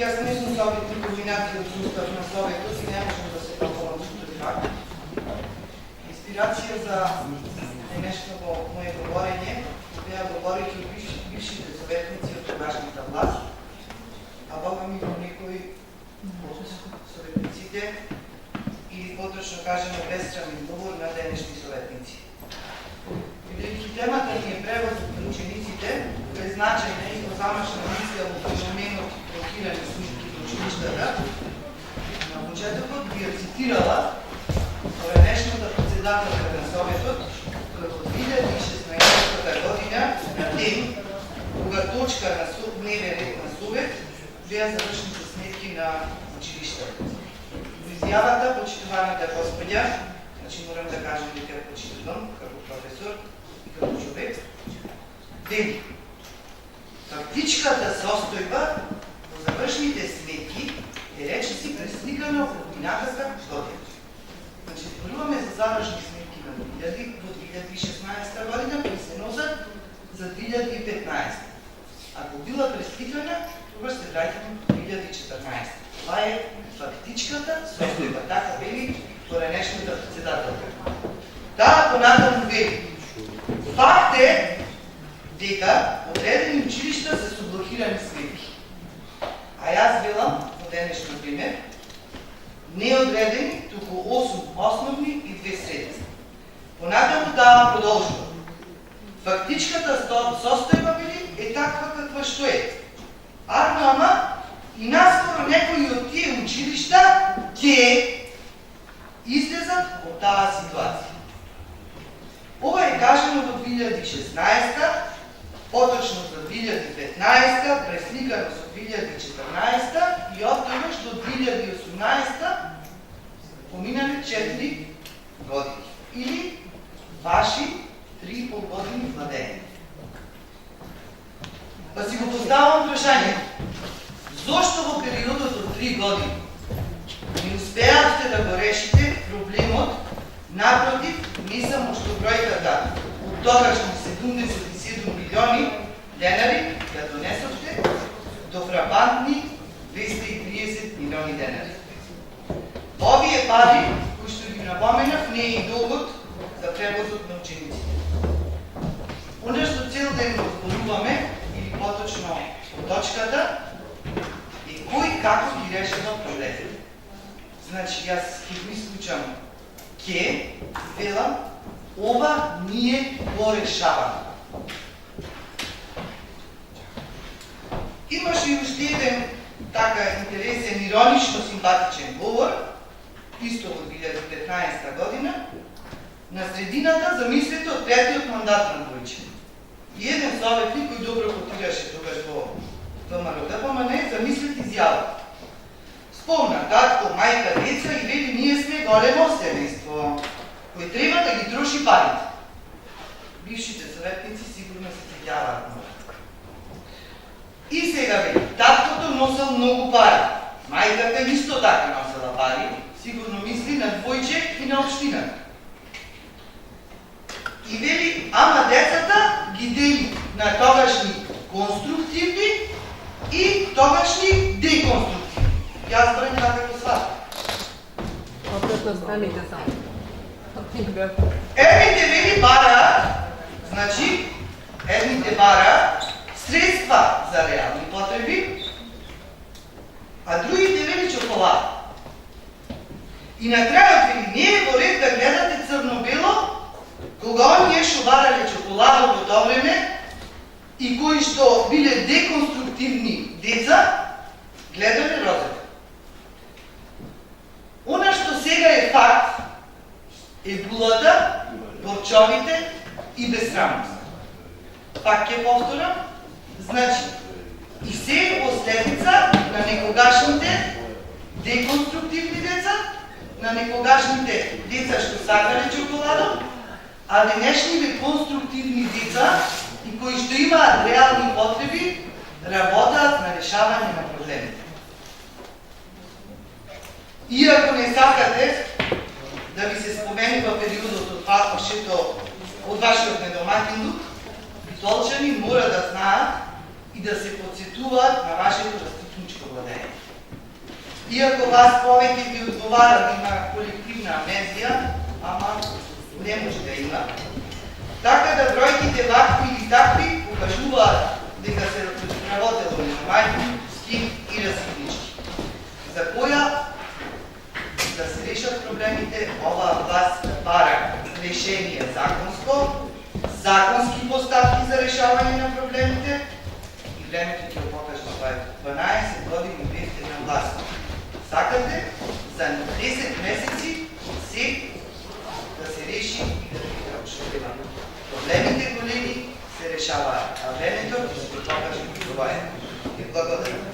јас не сум собитник комбинација од сустав на Советот и не можам да се проповам со тој факт. Инспирација за денешното моје говорење беа говорејќи од бившите советници од тогашната власт, а бога ми во некои од советниците или поточно кажемо безсрамен говор на денешни советници. Бидејќи темата ни е превозот на учениците, која е значајна и во замашна мисија во феноменот блокирани снимки во училиштата, на почетокот би ја цитирала поранешната председателка на Советот, како 2016 година на ден, кога точка на дневен ред на Совет беа завршните сметки на училиштата. Во изјавата почитуваната господја, значи морам да кажам дека ја почитувам како професор и како човек, вели: фактичката состојба во завршните сметки е речиси пресликана во минатата година. Значи, зборуваме за завршни сметки на 2016 година, кои се носат за 2015. Ако била пресликана, тогаш се враќаме во 2014. Това е фактичката состојба, така вели поранешната председателка. Таа понатаму вели: факт е дека одредени училишта се со блокирани сметки. А јас велам во денешно пример, не одредени, туку 8 основни и 2 средни. Понатаму таа продолжува: фактичката состојба били е таква каква што е. Ама и наскоро некои од тие училишта ќе излезат од таа ситуација. Ова е кажано во 2016, поточно за 2015, пресликано со 2014 и од тогаш до 2018 поминали 4 години. Или ваши 3,5 години владење. Па си го поставам прашањето: зошто во периодот од 3 години не успеавте да го решите проблемот, напротив, не само што бројката од тогашни 77 милиони денари ја донесовте до фрапантни 230 милиони денари. Овие пари, кои што ги напоменав, не е и долгот за превозот на учениците. Оно што цел ден го зборуваме, или поточно точката, е кој како ги решава проблемите. Значи, јас ќе го исклучам ке, велам, ова ние го решаваме. Имаше и уште еден така интересен, иронично симпатичен говор, исто во 2015 година, на средината за мислите од третиот мандат на Војче. И еден советник кој добро котираше тогаш во ВМРО-ДПМН, за мислите изјава: спомна татко, мајка, деца и вели: ние сме големо семејство, кој треба да ги троши парите. Бившите советници сигурно се сеќаваат много. И сега вели: таткото носел многу пари, мајката исто така носела пари, сигурно мисли на Војче и на општината. И вели: ама децата ги дели на тогашни конструктивни и тогашни деконструктивни. Јас барем така го сватам. Останите само. Едните вели бара, значи, едните бара средства за реални потреби, а другите вели чоколада. И на крајот вели: не е во ред да гледате црно-бело, кога оние што барале чоколада во тоа време и кои што биле деконструктивни деца, гледале розета. Она што сега е факт е булата, борчовите и безсрамност. Пак ќе повторам, значи, и се е последица на некогашните деконструктивни деца, на некогашните деца што сакале чоколада, а денешните конструктивни деца и кои што имаат реални потреби, работаат на решавање на проблемите. Иако не сакате да ви се спомени во периодот од вашиот недомакинлук, битолчани мора да знаат и да се подсетуваат на вашето заступничко владење. Иако вас повеќе ви одговара да има колективна амнезија, ама не може да има. Така да бројките вакви или такви покажуваат дека се работело нормално, скин и различни. За која да се решат проблемите, оваа власт бара решение законско, законски поставки за решавање на проблемите и времето ќе покаже тоа. 12 години бевте на власт. Сакате за 10 месеци се да се реши и да биде обширено. Проблемите големи се решаваат, а времето ќе се покаже тоа. Благодарам.